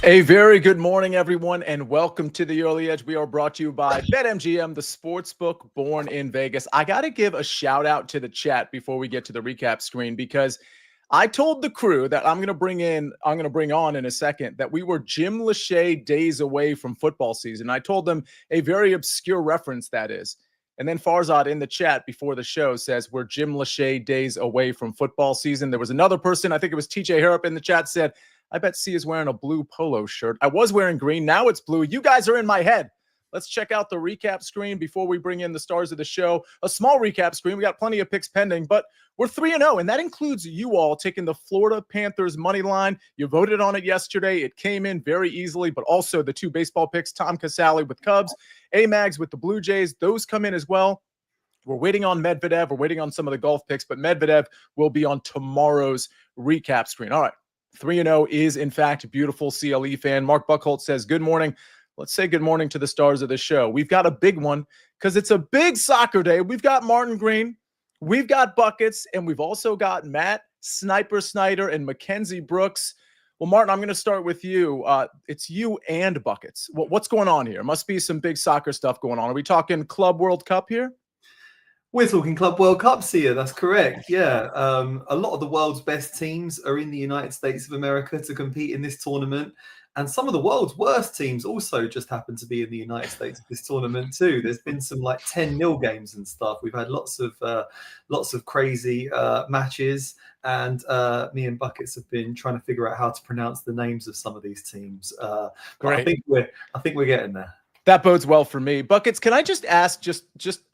A very good morning, everyone, and welcome to the Early Edge. We are brought to you by BetMGM, the sportsbook born in Vegas. I got to give a shout out to the chat before we get to the recap screen, because I told the crew that I'm going to bring on in a second, that we were Jim Lachey days away from football season. I told them a very obscure reference that is. And then Farzad in the chat before the show says we're Jim Lachey days away from football season. There was another person, I think it was TJ Harrop in the chat, said, I bet C is wearing a blue polo shirt. I was wearing green. Now it's blue. You guys are in my head. Let's check out the recap screen before we bring in the stars of the show. A small recap screen. We got plenty of picks pending, but we're 3-0, and that includes you all taking the Florida Panthers money line. You voted on it yesterday. It came in very easily, but also the two baseball picks, Tom Casale with Cubs, A-Mags with the Blue Jays. Those come in as well. We're waiting on Medvedev. We're waiting on some of the golf picks, but Medvedev will be on tomorrow's recap screen. All right. 3-0 is, in fact, a beautiful CLE fan. Mark Buckholt says, good morning. Let's say good morning to the stars of the show. We've got a big one because it's a big soccer day. We've got Martin Green, we've got Buckets, and we've also got Matt, Snyper Snyder, and Mackenzie Brooks. Well, Martin, I'm going to start with you. It's you and Buckets. What's going on here? Must be some big soccer stuff going on. Are we talking Club World Cup here? We're talking Club World Cups here. That's correct. Yeah. A lot of the world's best teams are in the United States of America to compete in this tournament. And some of the world's worst teams also just happen to be in the United States of this tournament too. There's been some like 10-0 games and stuff. We've had lots of crazy matches. And me and Buckets have been trying to figure out how to pronounce the names of some of these teams. Great. I think we're getting there. That bodes well for me. Buckets, can I just ask, just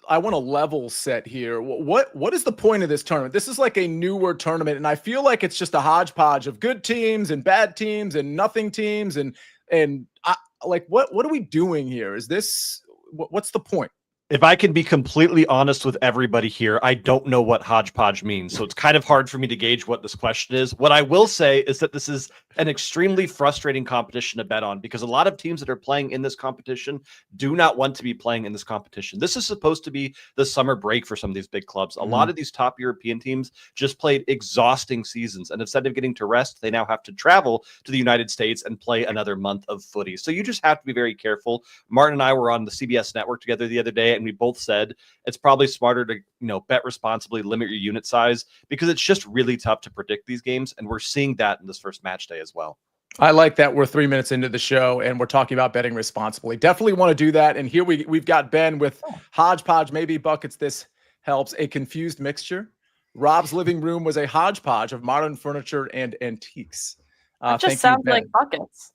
I want to level set here. What is the point of this tournament? This is like a newer tournament, and I feel like it's just a hodgepodge of good teams and bad teams and nothing teams. What are we doing here? Is this, what's the point? If I can be completely honest with everybody here, I don't know what hodgepodge means. So it's kind of hard for me to gauge what this question is. What I will say is that this is an extremely frustrating competition to bet on, because a lot of teams that are playing in this competition do not want to be playing in this competition. This is supposed to be the summer break for some of these big clubs. A lot of these top European teams just played exhausting seasons, and instead of getting to rest, they now have to travel to the United States and play another month of footy. So you just have to be very careful. Martin and I were on the CBS network together the other day, and we both said it's probably smarter to, bet responsibly, limit your unit size, because it's just really tough to predict these games. And we're seeing that in this first match day as well. I like that we're 3 minutes into the show and we're talking about betting responsibly. Definitely want to do that. And here we've got Ben with hodgepodge, maybe Buckets. This helps. A confused mixture. Rob's living room was a hodgepodge of modern furniture and antiques. It just sounds like Buckets.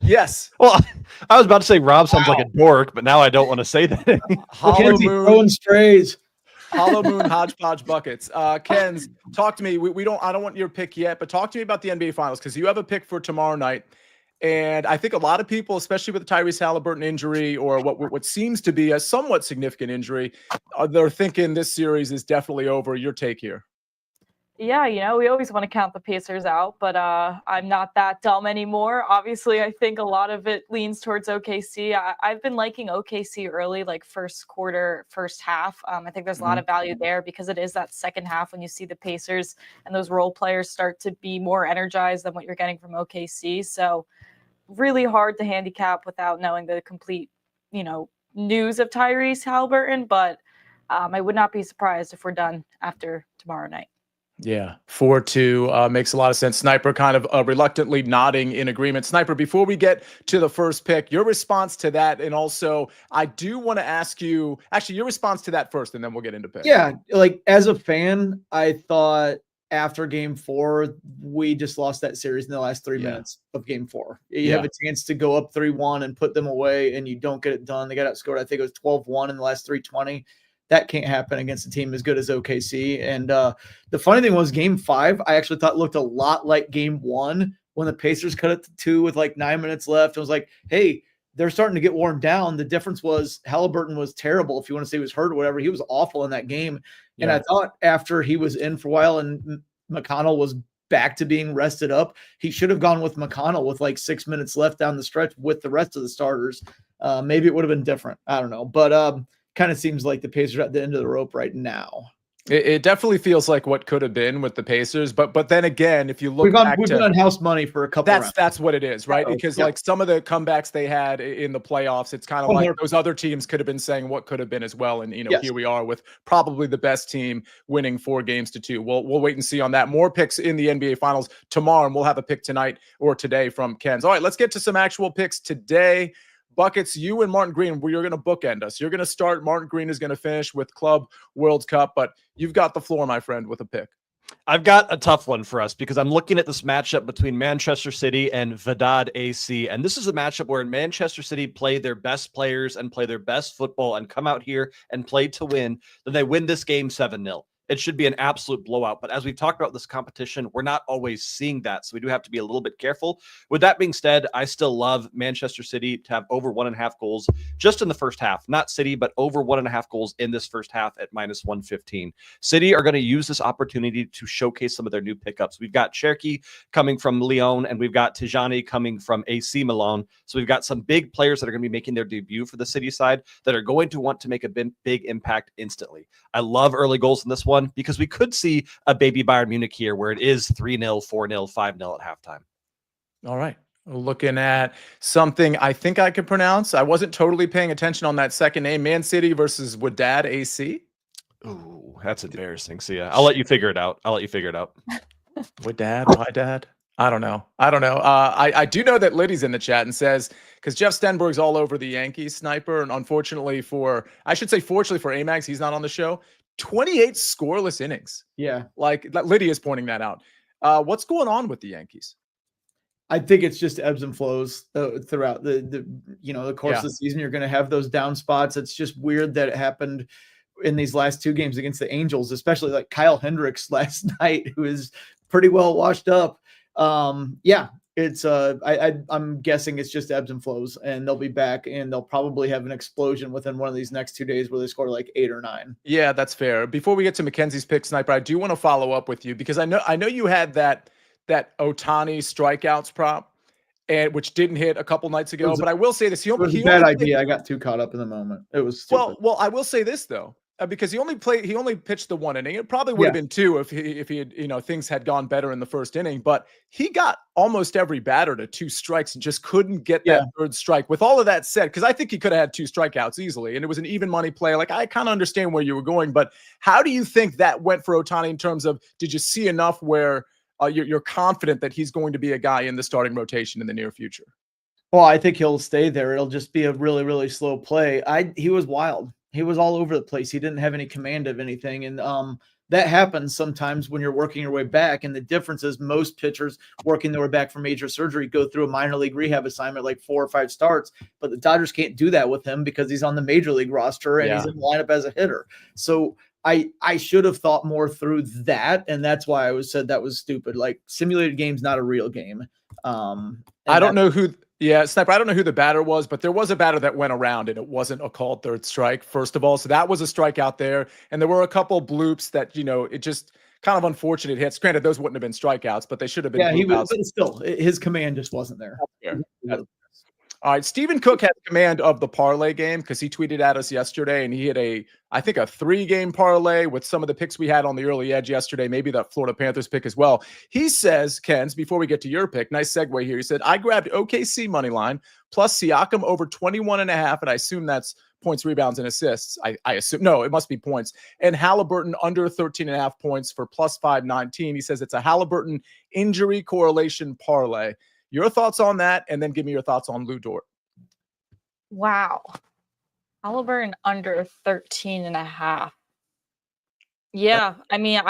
Yes. Well, I was about to say Rob sounds like a dork, but now I don't want to say that. Hollow Moon throwing strays. Hollow Moon hodgepodge Buckets. Ken's, talk to me. I don't want your pick yet, but talk to me about the NBA Finals, because you have a pick for tomorrow night. And I think a lot of people, especially with the Tyrese Halliburton injury, or what seems to be a somewhat significant injury, they're thinking this series is definitely over. Your take here? Yeah, we always want to count the Pacers out, but I'm not that dumb anymore. Obviously, I think a lot of it leans towards OKC. I've been liking OKC early, like first quarter, first half. I think there's a lot of value there, because it is that second half when you see the Pacers and those role players start to be more energized than what you're getting from OKC. So really hard to handicap without knowing the complete, news of Tyrese Halliburton. But I would not be surprised if we're done after tomorrow night. Yeah, 4-2 makes a lot of sense. Sniper kind of reluctantly nodding in agreement. Sniper, before we get to the first pick, your response to that, and also I do want to ask you, actually, your response to that first, and then we'll get into pick. Yeah, like as a fan, I thought after Game 4, we just lost that series in the last 3 minutes of Game 4. You have a chance to go up 3-1 and put them away, and you don't get it done. They got outscored, I think it was 12-1 in the last 3:20. That can't happen against a team as good as OKC. And the funny thing was, Game 5, I actually thought looked a lot like Game 1 when the Pacers cut it to 2 with like 9 minutes left. It was like, hey, they're starting to get worn down. The difference was Halliburton was terrible. If you want to say he was hurt or whatever, he was awful in that game. Yeah. And I thought after he was in for a while and McConnell was back to being rested up, he should have gone with McConnell with like 6 minutes left down the stretch with the rest of the starters. Maybe it would have been different. I don't know. But kind of seems like the Pacers are at the end of the rope right now. It definitely feels like what could have been with the Pacers, but then again, if you look We've back been on house money for a couple rounds. that's what it is, right? Oh, Because yeah. like some of the comebacks they had in the playoffs, it's kind of like those other teams could have been saying what could have been as well. And Yes. here we are with probably the best team winning 4-2. We'll wait and see on that. More picks in the NBA Finals tomorrow, and we'll have a pick tonight or today from Ken's. All right, let's get to some actual picks today. Buckets, you and Martin Green, you're going to bookend us. You're going to start. Martin Green is going to finish with Club World Cup, but you've got the floor, my friend, with a pick. I've got a tough one for us because I'm looking at this matchup between Manchester City and Vedad AC. And this is a matchup where Manchester City play their best players and play their best football and come out here and play to win. Then they win this game 7-0. It should be an absolute blowout. But as we've talked about this competition, we're not always seeing that. So we do have to be a little bit careful. With that being said, I still love Manchester City to have over 1.5 goals just in the first half. Not City, but over 1.5 goals in this first half at -115. City are going to use this opportunity to showcase some of their new pickups. We've got Cherki coming from Lyon, and we've got Tijani coming from AC Milan. So we've got some big players that are going to be making their debut for the City side that are going to want to make a big impact instantly. I love early goals in this one, because we could see a baby Bayern Munich here where it is 3-0, 4-0, 5-0 at halftime. All right. Looking at something I think I could pronounce. I wasn't totally paying attention on that second name. Man City versus Wadad AC. Ooh, that's embarrassing. So yeah, I'll let you figure it out. Wadad, why dad? I don't know. I do know that Liddy's in the chat and says, because Jeff Stenberg's all over the Yankees, Sniper, and fortunately for Amags, he's not on the show. 28 scoreless innings. Yeah. Like Lydia is pointing that out. What's going on with the Yankees? I think it's just ebbs and flows throughout the course of the season. You're going to have those down spots. It's just weird that it happened in these last 2 games against the Angels, especially like Kyle Hendricks last night, who is pretty well washed up. It's I'm guessing it's just ebbs and flows, and they'll be back, and they'll probably have an explosion within one of these next 2 days where they score like 8 or 9. Yeah, that's fair. Before we get to Mackenzie's pick, Sniper, I do want to follow up with you because I know you had that Ohtani strikeouts prop, and which didn't hit a couple nights ago. But I will say this: it was a bad idea. I got too caught up in the moment. It was stupid. Well, I will say this though. Because he only pitched the 1 inning. It probably would have been 2 if he had, things had gone better in the first inning, but he got almost every batter to 2 strikes and just couldn't get that third strike. With all of that said, because I think he could have had 2 strikeouts easily, and it was an even money play. Like, I kind of understand where you were going, but how do you think that went for Ohtani in terms of, did you see enough where you're confident that he's going to be a guy in the starting rotation in the near future? Well, I think he'll stay there. It'll just be a really, really slow play. He was wild. He was all over the place. He didn't have any command of anything. And that happens sometimes when you're working your way back. And the difference is most pitchers working their way back from major surgery go through a minor league rehab assignment, like 4 or 5 starts. But the Dodgers can't do that with him because he's on the major league roster and he's in the lineup as a hitter. So I should have thought more through that. And that's why I said that was stupid. Like, simulated game's not a real game. I don't know who. Yeah, Sniper, I don't know who the batter was, but there was a batter that went around, and it wasn't a called third strike, first of all. So that was a strikeout there. And there were a couple bloops that, it just kind of unfortunate hits. Granted, those wouldn't have been strikeouts, but they should have been. Yeah, he was, but still, his command just wasn't there. All right, Stephen Cook had command of the parlay game because he tweeted at us yesterday, and he had I think a 3-game parlay with some of the picks we had on the early edge yesterday, maybe that Florida Panthers pick as well. He says, Ken's, before we get to your pick, nice segue here. He said, I grabbed OKC money line plus Siakam over 21.5, and I assume that's points, rebounds, and assists. I assume, no, it must be points. And Halliburton under 13.5 points for plus 519. He says it's a Halliburton injury correlation parlay. Your thoughts on that, and then give me your thoughts on Lou Dort. Wow. Halliburton under 13.5. Yeah, I mean,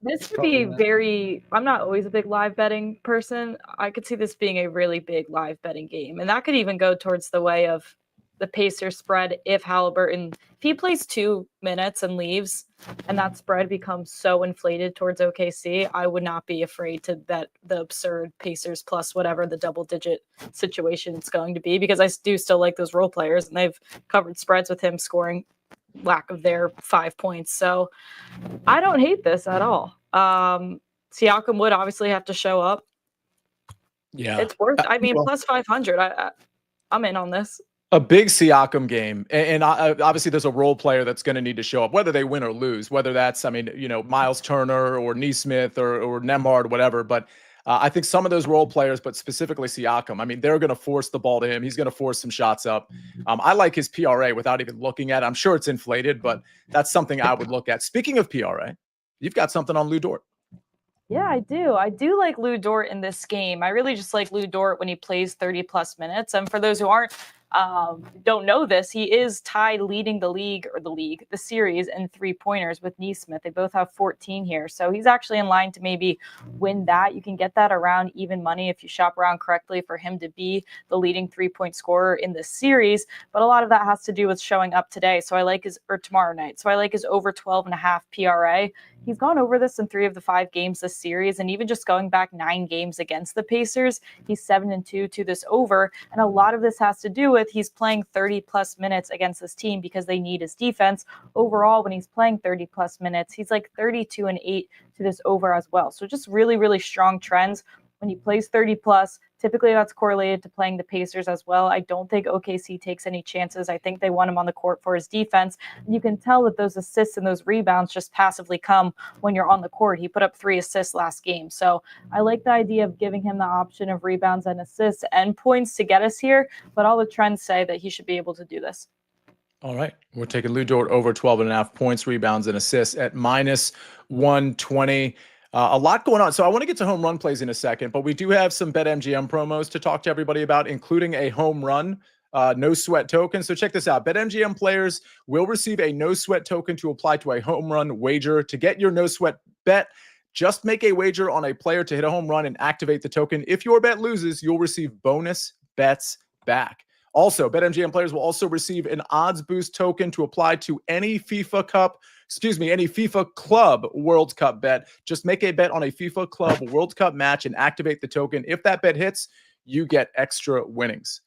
this would be I'm not always a big live betting person. I could see this being a really big live betting game. And that could even go towards the way of the Pacers spread if Halliburton, if he plays 2 minutes and leaves and that spread becomes so inflated towards OKC, I would not be afraid to bet the absurd Pacers plus whatever the double-digit situation it's going to be, because I do still like those role players, and they've covered spreads with him scoring lack of their 5 points. So I don't hate this at all. Siakam would obviously have to show up. Yeah. It's worth, I mean, plus 500. I'm in on this. A big Siakam game. And obviously there's a role player that's going to need to show up, whether they win or lose, whether that's, Miles Turner or Neesmith or Nembhard, whatever. But I think some of those role players, but specifically Siakam, they're going to force the ball to him. He's going to force some shots up. I like his PRA without even looking at it. I'm sure it's inflated, but that's something I would look at. Speaking of PRA, you've got something on Lou Dort. Yeah, I do. I do like Lou Dort in this game. I really just like Lou Dort when he plays 30+ minutes. And for those who don't know this, he is tied leading the series in 3-pointers with Neesmith. They both have 14 here. So he's actually in line to maybe win that. You can get that around even money if you shop around correctly for him to be the leading 3-point scorer in this series. But a lot of that has to do with showing up today. So I like tomorrow night. So I like his over 12.5 PRA. He's gone over this in 3 of the 5 games this series, and even just going back 9 games against the Pacers, he's 7-2 to this over. And a lot of this has to do with he's playing 30+ minutes against this team because they need his defense. Overall, when he's playing 30+ minutes, he's like 32-8 to this over as well. So just really, really strong trends. When he plays 30+, typically that's correlated to playing the Pacers as well. I don't think OKC takes any chances. I think they want him on the court for his defense. And you can tell that those assists and those rebounds just passively come when you're on the court. He put up 3 assists last game. So I like the idea of giving him the option of rebounds and assists and points to get us here. But all the trends say that he should be able to do this. All right. We're taking Lou Dort over 12.5 points, rebounds, and assists at -120. A lot going on. So I want to get to home run plays in a second, but we do have some BetMGM promos to talk to everybody about, including a home run no sweat token. So check this out. BetMGM players will receive a no sweat token to apply to a home run wager. To get your no sweat bet, just make a wager on a player to hit a home run and activate the token. If your bet loses, you'll receive bonus bets back. Also, BetMGM players will also receive an odds boost token to apply to any FIFA Club World Cup bet. Just make a bet on a FIFA Club World Cup match and activate the token. If that bet hits, you get extra winnings.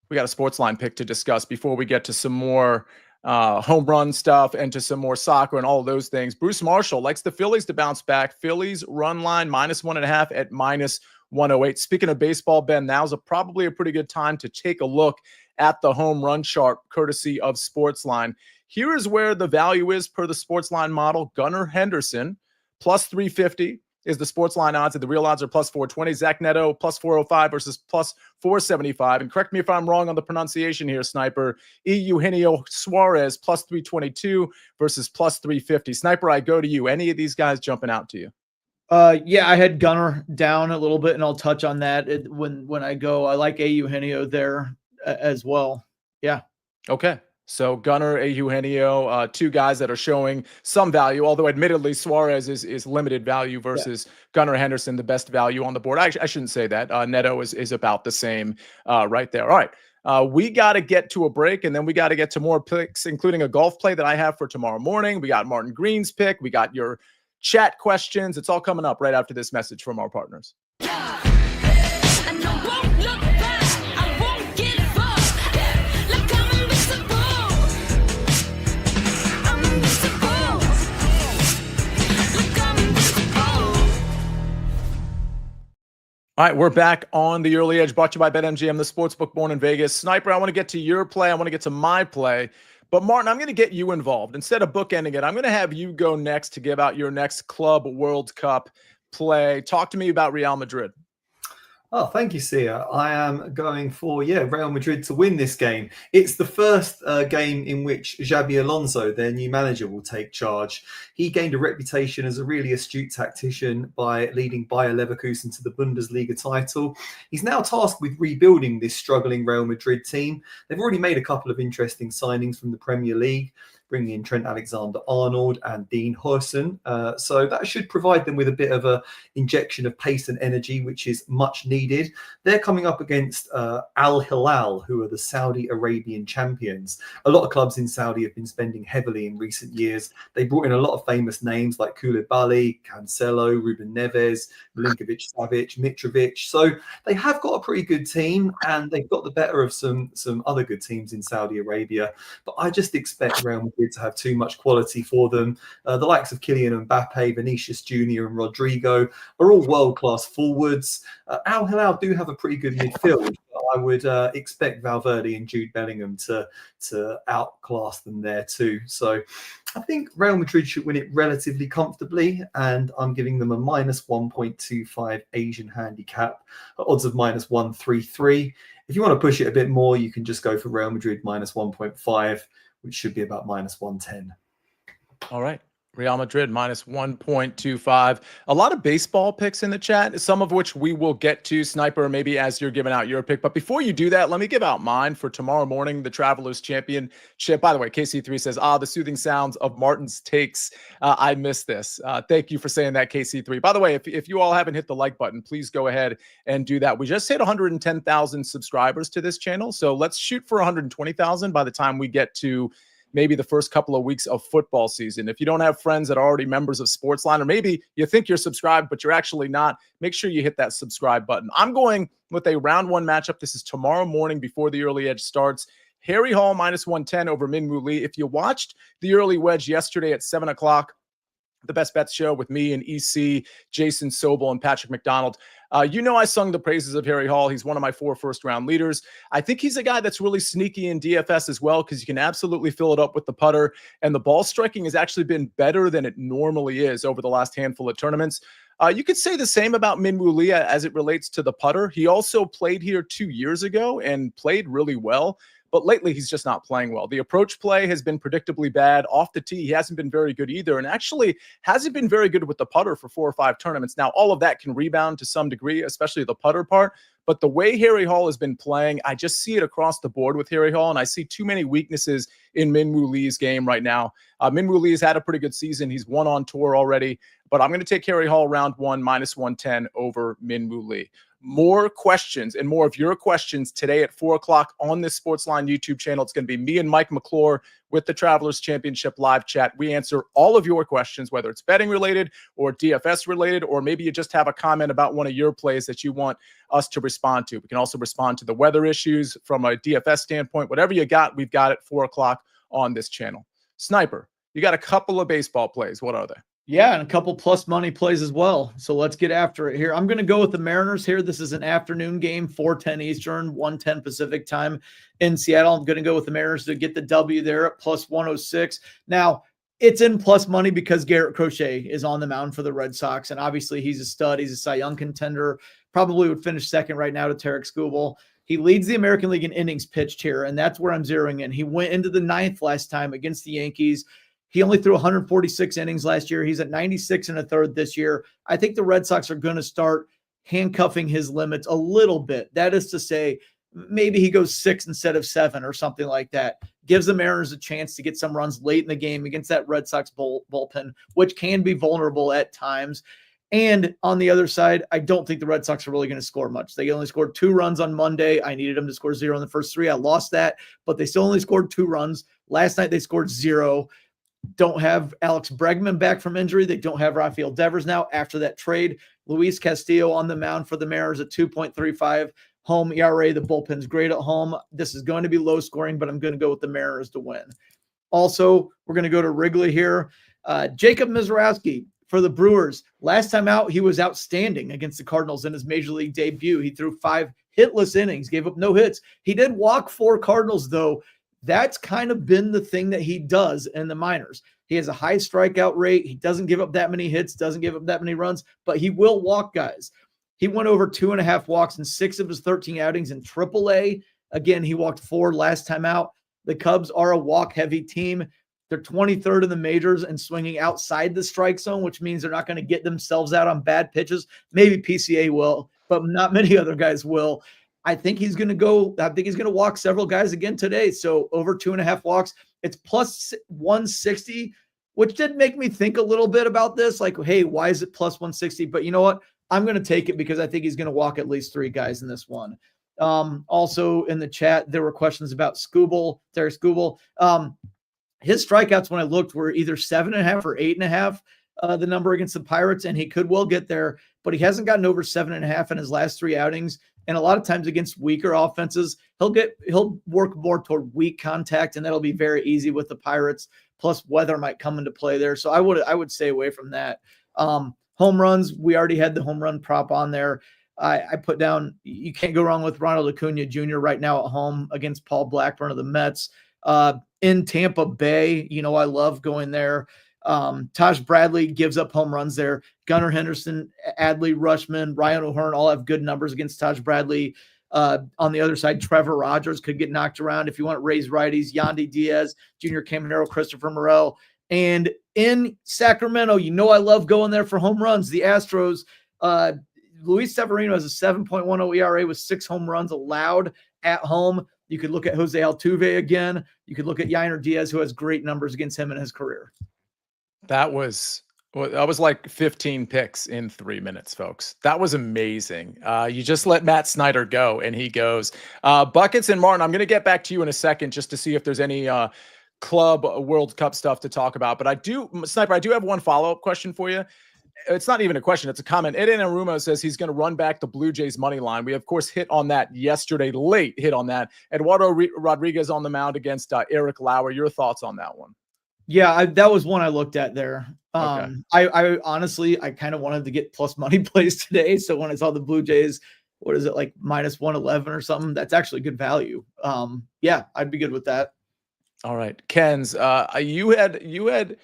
We got a SportsLine pick to discuss before we get to some more home run stuff and to some more soccer and all of those things. Bruce Marshall likes the Phillies to bounce back. Phillies run line -1.5 at -108. Speaking of baseball, Ben, now's probably a pretty good time to take a look at the home run chart courtesy of SportsLine. Here is where the value is per the SportsLine model. Gunnar Henderson, +350 is the SportsLine odds, and the real odds are +420. Zach Neto, +405 versus +475. And correct me if I'm wrong on the pronunciation here, Sniper. Eugenio Suarez, +322 versus +350. Sniper, I go to you. Any of these guys jumping out to you? Yeah, I had Gunnar down a little bit, and I'll touch on that when I go. I like Eugenio there as well. Yeah. Okay. So Gunnar, Eugenio, 2 guys that are showing some value, although admittedly Suarez is limited value versus Gunnar Henderson, the best value on the board. I shouldn't say that. Neto is about the same right there. All right. We got to get to a break, and then we got to get to more picks, including a golf play that I have for tomorrow morning. We got Martin Green's pick. We got your chat questions. It's all coming up right after this message from our partners. All right, we're back on the Early Edge, brought to you by BetMGM, the sportsbook born in Vegas. Sniper, I want to get to your play. I want to get to my play. But Martin, I'm going to get you involved. Instead of bookending it, I'm going to have you go next to give out your next Club World Cup play. Talk to me about Real Madrid. Oh, thank you, Sia. I am going for, Real Madrid to win this game. It's the first game in which Xabi Alonso, their new manager, will take charge. He gained a reputation as a really astute tactician by leading Bayer Leverkusen to the Bundesliga title. He's now tasked with rebuilding this struggling Real Madrid team. They've already made a couple of interesting signings from the Premier League, bringing in Trent Alexander-Arnold and Dean Huijsen. So that should provide them with a bit of an injection of pace and energy, which is much needed. They're coming up against Al Hilal, who are the Saudi Arabian champions. A lot of clubs in Saudi have been spending heavily in recent years. They brought in a lot of famous names like Koulibaly, Cancelo, Ruben Neves, Milinkovic-Savic, Mitrovic. So they have got a pretty good team, and they've got the better of some other good teams in Saudi Arabia. But I just expect Real Madrid to have too much quality for them. The likes of Kylian Mbappe, Vinicius Jr. and Rodrigo are all world-class forwards. Al Hilal do have a pretty good midfield. I would expect Valverde and Jude Bellingham to outclass them there too. So I think Real Madrid should win it relatively comfortably, and I'm giving them a minus 1.25 Asian handicap at odds of minus 133. If you want to push it a bit more, you can just go for Real Madrid minus 1.5, which should be about minus 110. All right. Real Madrid minus 1.25. A lot of baseball picks in the chat, some of which we will get to, Sniper, maybe as you're giving out your pick. But before you do that, let me give out mine for tomorrow morning, the Travelers Championship. By the way, KC3 says, the soothing sounds of Martin's takes. I missed this. Thank you for saying that, KC3. By the way, if you all haven't hit the like button, please go ahead and do that. We just hit 110,000 subscribers to this channel. So let's shoot for 120,000 by the time we get to maybe the first couple of weeks of football season. If you don't have friends that are already members of SportsLine, or maybe you think you're subscribed, but you're actually not, make sure you hit that subscribe button. I'm going with a round one matchup. This is tomorrow morning before the early edge starts. Harry Hall minus 110 over Min-Woo Lee. If you watched the early wedge yesterday at 7 o'clock, the Best Bets show with me and EC, Jason Sobel, and Patrick McDonald, I sung the praises of Harry Hall. He's one of my 4 first-round leaders. I think he's a guy that's really sneaky in DFS as well, because you can absolutely fill it up with the putter, and the ball striking has actually been better than it normally is over the last handful of tournaments. You could say the same about Min-Woo Lee as it relates to the putter. He also played here 2 years ago and played really well, but lately he's just not playing well. The approach play has been predictably bad. Off the tee, he hasn't been very good either, and actually hasn't been very good with the putter for 4 or 5 tournaments. Now, all of that can rebound to some degree, especially the putter part, but the way Harry Hall has been playing, I just see it across the board with Harry Hall, and I see too many weaknesses in Min-Woo Lee's game right now. Min-Woo Lee has had a pretty good season. He's won on tour already, but I'm going to take Harry Hall round one, minus 110 over Min-Woo Lee. More questions and more of your questions today at 4 o'clock on this SportsLine YouTube channel. It's going to be me and Mike McClure with the Travelers Championship live chat. We answer all of your questions, whether it's betting related or DFS related, or maybe you just have a comment about one of your plays that you want us to respond to. We can also respond to the weather issues from a DFS standpoint. Whatever you got, we've got at 4 o'clock on this channel. Sniper, you got a couple of baseball plays. What are they? Yeah, and a couple plus money plays as well. So let's get after it here. I'm going to go with the Mariners here. This is an afternoon game, 4:10 Eastern, 1:10 Pacific time in Seattle. I'm going to go with the Mariners to get the W there at plus 106. Now, it's in plus money because Garrett Crochet is on the mound for the Red Sox, and obviously he's a stud. He's a Cy Young contender. Probably would finish second right now to Tarek Skubal. He leads the American League in innings pitched here, and that's where I'm zeroing in. He went into the 9th last time against the Yankees. He only threw 146 innings last year. He's at 96 1/3 this year. I think the Red Sox are going to start handcuffing his limits a little bit. That is to say, maybe he goes 6 instead of 7 or something like that. Gives the Mariners a chance to get some runs late in the game against that Red Sox bullpen, which can be vulnerable at times. And on the other side, I don't think the Red Sox are really going to score much. They only scored 2 runs on Monday. I needed them to score 0 in the first 3. I lost that, but they still only scored 2 runs. Last night they scored 0. Don't have Alex Bregman back from injury. They don't have Rafael Devers now after that trade. Luis Castillo on the mound for the Mariners at 2.35 home ERA. The bullpen's great at home. This is going to be low scoring, but I'm going to go with the Mariners to win. Also, we're going to go to Wrigley here. Jacob Mizraowski for the Brewers. Last time out, he was outstanding against the Cardinals in his major league debut. He threw 5 hitless innings, gave up no hits. He did walk 4 Cardinals, though. That's kind of been the thing that he does in the minors. He has a high strikeout rate. He doesn't give up that many hits, doesn't give up that many runs, but he will walk guys. He went over 2.5 walks in 6 of his 13 outings in AAA. Again, he walked 4 last time out. The Cubs are a walk-heavy team. They're 23rd in the majors and swinging outside the strike zone, which means they're not going to get themselves out on bad pitches. Maybe PCA will, but not many other guys will. I think he's going to walk several guys again today. So over 2.5 walks, it's plus 160, which did make me think a little bit about this. Like, hey, why is it plus 160? But you know what? I'm going to take it because I think he's going to walk at least 3 guys in this one. Also in the chat, there were questions about Tarek Skubal. His strikeouts, when I looked, were either 7.5 or 8.5, the number against the Pirates, and he could well get there, but he hasn't gotten over 7.5 in his last 3 outings. And a lot of times against weaker offenses, he'll work more toward weak contact, and that'll be very easy with the Pirates. Plus, weather might come into play there, so I would stay away from that. Home runs, we already had the home run prop on there. I put down, you can't go wrong with Ronald Acuna Jr. right now at home against Paul Blackburn of the Mets. In Tampa Bay, I love going there. Taj Bradley gives up home runs there. Gunnar Henderson, Adley Rutschman, Ryan O'Hearn all have good numbers against Taj Bradley. On the other side, Trevor Rogers could get knocked around. If you want to raise righties, Yandy Diaz, Junior Caminero, Christopher Morel. And in Sacramento, I love going there for home runs. The Astros, Luis Severino has a 7.10 ERA with 6 home runs allowed at home. You could look at Jose Altuve again. You could look at Yainer Diaz, who has great numbers against him in his career. That was like 15 picks in 3 minutes, folks. That was amazing. You just let Matt Snyder go, and he goes. Buckets and Martin, I'm going to get back to you in a second just to see if there's any club World Cup stuff to talk about. But Sniper, I do have one follow-up question for you. It's not even a question. It's a comment. Eden Arumo says he's going to run back the Blue Jays money line. We, of course, hit on that yesterday, late hit on that. Eduardo Rodriguez on the mound against Eric Lauer. Your thoughts on that one? Yeah, that was one I looked at there. Okay. I honestly, I kind of wanted to get plus money plays today. So when I saw the Blue Jays, what is it, like minus 111 or something? That's actually good value. Yeah, I'd be good with that. All right. Ken's, you had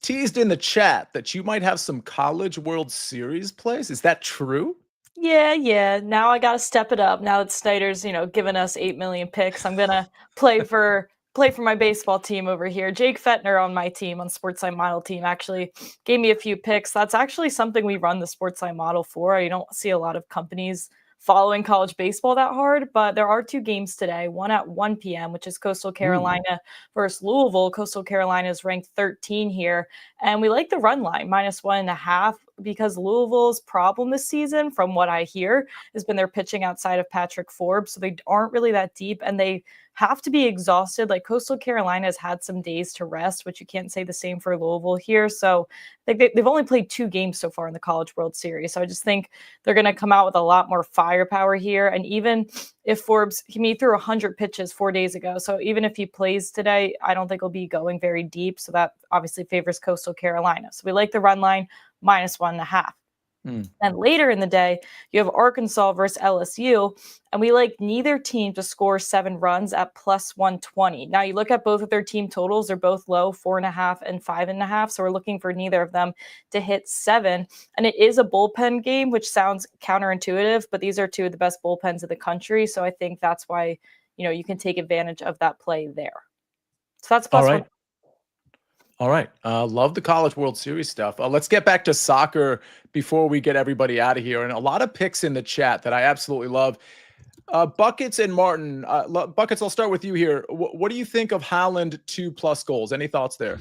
teased in the chat that you might have some College World Series plays. Is that true? Yeah. Now I got to step it up. Now that Snyder's, giving us 8 million picks, I'm going to play for my baseball team over here. Jake Fettner on my team, on SportsLine model team, actually gave me a few picks. That's actually something we run the SportsLine model for. I don't see a lot of companies following college baseball that hard, but there are 2 games today, one at 1 p.m., which is Coastal Carolina versus Louisville. Coastal Carolina is ranked 13 here, and we like the run line, minus 1.5, because Louisville's problem this season, from what I hear, has been their pitching outside of Patrick Forbes, so they aren't really that deep, and they have to be exhausted. Like Coastal Carolina has had some days to rest, which you can't say the same for Louisville here. So they've only played 2 games so far in the College World Series. So I just think they're going to come out with a lot more firepower here. And even if Forbes, he threw 100 pitches 4 days ago. So even if he plays today, I don't think he'll be going very deep. So that obviously favors Coastal Carolina. So we like the run line, minus 1.5. And later in the day, you have Arkansas versus LSU, and we like neither team to score 7 runs at plus 120. Now, you look at both of their team totals, they're both low, 4.5 and 5.5. So we're looking for neither of them to hit 7. And it is a bullpen game, which sounds counterintuitive, but these are 2 of the best bullpens in the country. So I think that's why, you can take advantage of that play there. So that's plus 1. All right. Love the College World Series stuff. Let's get back to soccer before we get everybody out of here. And a lot of picks in the chat that I absolutely love. Buckets and Martin. Buckets, I'll start with you here. What do you think of Haaland 2+ goals? Any thoughts there?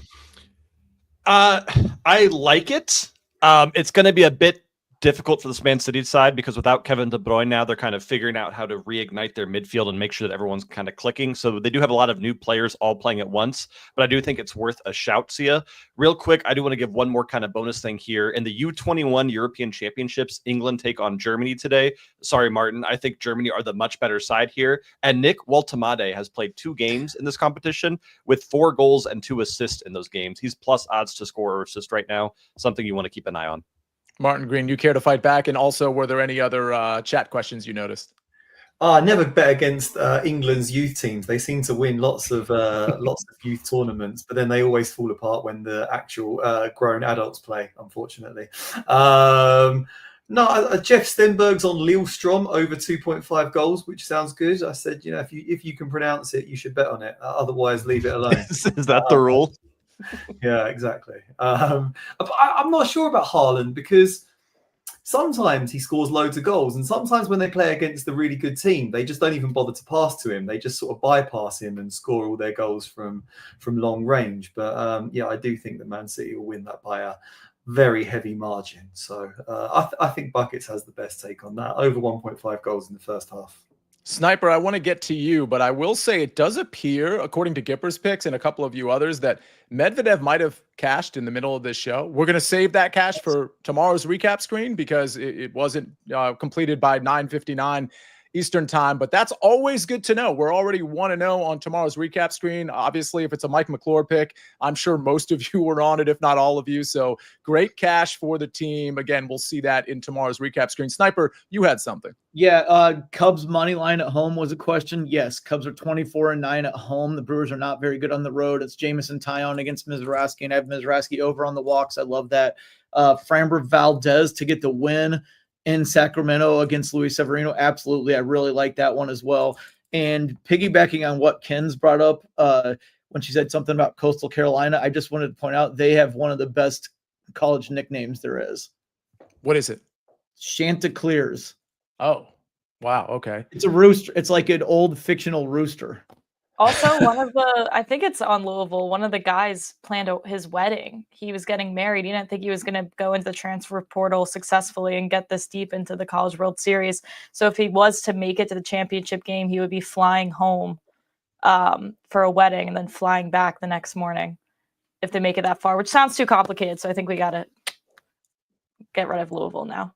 I like it. It's going to be a bit difficult for this Man City side because without Kevin De Bruyne now, they're kind of figuring out how to reignite their midfield and make sure that everyone's kind of clicking. So they do have a lot of new players all playing at once, but I do think it's worth a shout, Sia. Real quick, I do want to give one more kind of bonus thing here. In the U21 European Championships, England take on Germany today. Sorry, Martin. I think Germany are the much better side here. And Nick Waltemade has played 2 games in this competition with 4 goals and 2 assists in those games. He's plus odds to score or assist right now. Something you want to keep an eye on. Martin Green, you care to fight back? And also, were there any other chat questions you noticed? I never bet against England's youth teams. They seem to win lots of youth tournaments, but then they always fall apart when the actual grown adults play, unfortunately. Jeff Stenberg's on Lillestrøm over 2.5 goals, which sounds good. I said, if you can pronounce it, you should bet on it. Otherwise, leave it alone. Is that the rule? Yeah, exactly. I'm not sure about Haaland because sometimes he scores loads of goals, and sometimes when they play against a really good team, they just don't even bother to pass to him. They just sort of bypass him and score all their goals from long range. But I do think that Man City will win that by a very heavy margin. So I think Buckets has the best take on that. Over 1.5 goals in the first half. Sniper, I want to get to you, but I will say it does appear, according to Gipper's picks and a couple of you others, that Medvedev might have cashed in the middle of this show. We're going to save that cash for tomorrow's recap screen because it wasn't completed by 9:59 Eastern time, but that's always good to know. We're already 1-0 on tomorrow's recap screen. Obviously, if it's a Mike McClure pick, I'm sure most of you were on it, if not all of you. So great cash for the team. Again, we'll see that in tomorrow's recap screen. Sniper, you had something. Yeah, Cubs money line at home was a question. Yes, Cubs are 24-9 at home. The Brewers are not very good on the road. It's Jamison Tyone against Mizrachi, and I have Mizrachi over on the walks. I love that. Framber Valdez to get the win in Sacramento against Luis Severino. Absolutely. I really like that one as well. And piggybacking on what Ken's brought up when she said something about Coastal Carolina, I just wanted to point out they have one of the best college nicknames there is. What is it? Chanticleers. Oh, wow. Okay. It's a rooster. It's like an old fictional rooster. Also, I think it's on Louisville, one of the guys planned his wedding. He was getting married. He didn't think he was going to go into the transfer portal successfully and get this deep into the College World Series. So if he was to make it to the championship game, he would be flying home for a wedding and then flying back the next morning if they make it that far, which sounds too complicated. So I think we got to get rid of Louisville now.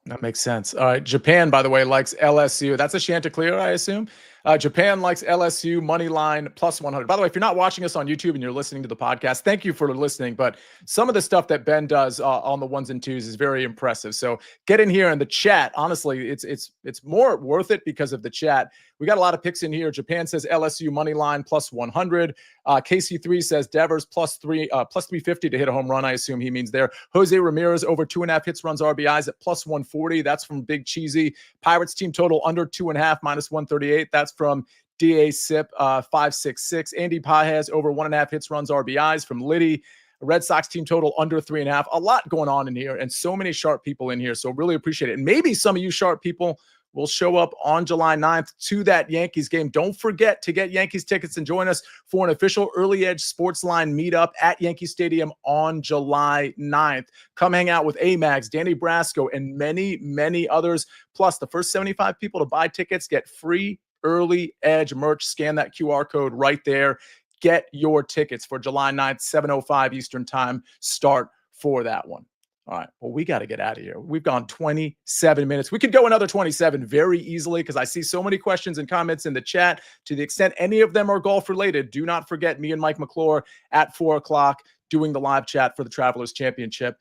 That makes sense. All right. Japan, by the way, likes LSU. That's a Chanticleer, I assume. Japan likes LSU money line plus 100. By the way, if you're not watching us on YouTube and you're listening to the podcast, thank you for listening. But some of the stuff that Ben does on the 1s and 2s is very impressive. So get in here in the chat. Honestly, it's more worth it because of the chat. We got a lot of picks in here. Japan says LSU money line plus 100. KC3 says Devers plus 350 to hit a home run. I assume he means there. Jose Ramirez over 2.5 hits, runs, RBIs at plus 140. That's from Big Cheesy. Pirates team total under 2.5 minus 138. That's from DA Sip 566. Andy Pajes over 1.5 hits, runs, RBIs from Liddy. Red Sox team total under 3.5. A lot going on in here and so many sharp people in here. So really appreciate it. And maybe some of you sharp people will show up on July 9th to that Yankees game. Don't forget to get Yankees tickets and join us for an official Early Edge SportsLine meetup at Yankee Stadium on July 9th. Come hang out with A-Mags, Danny Brasco, and many, many others. Plus, the first 75 people to buy tickets get free Early Edge merch. Scan that QR code right there. Get your tickets for July 9th, 7:05 Eastern time. Start for that one. All right. Well, we got to get out of here. We've gone 27 minutes. We could go another 27 very easily because I see so many questions and comments in the chat. To the extent any of them are golf related, do not forget me and Mike McClure at 4 o'clock doing the live chat for the Travelers Championship.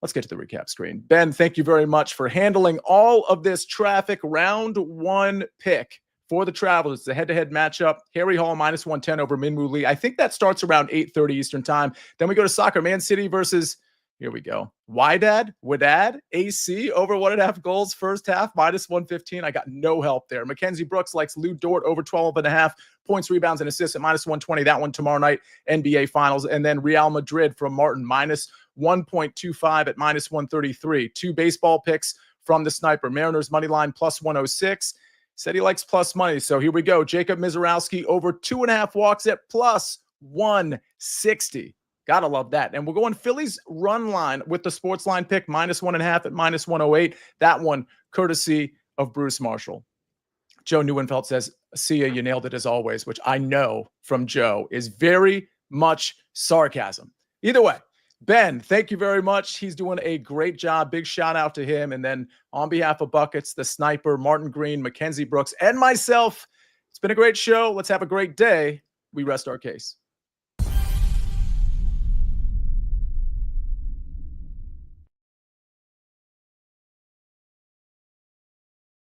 Let's get to the recap screen. Ben, thank you very much for handling all of this traffic. Round 1 pick for the Travelers. It's a head-to-head matchup. Harry Hall minus 110 over Minwoo Lee. I think that starts around 8:30 Eastern time. Then we go to soccer. Man City versus... Here we go. Wadad, AC over 1.5 goals first half, minus 115. I got no help there. Mackenzie Brooks likes Lou Dort over 12.5 points, rebounds, and assists at minus 120. That one tomorrow night, NBA Finals. And then Real Madrid from Martin, minus 1.25 at minus 133. 2 baseball picks from the Sniper. Mariners money line plus 106. Said he likes plus money. So here we go. Jacob Mizorowski over 2.5 walks at plus 160. Gotta love that. And we're going Phillies run line with the SportsLine pick, minus 1.5 at minus 108. That one courtesy of Bruce Marshall. Joe Neuenfeld says, see ya, you nailed it as always, which I know from Joe is very much sarcasm. Either way, Ben, thank you very much. He's doing a great job. Big shout out to him. And then on behalf of Buckets, the Sniper, Martin Green, Mackenzie Brooks, and myself, it's been a great show. Let's have a great day. We rest our case.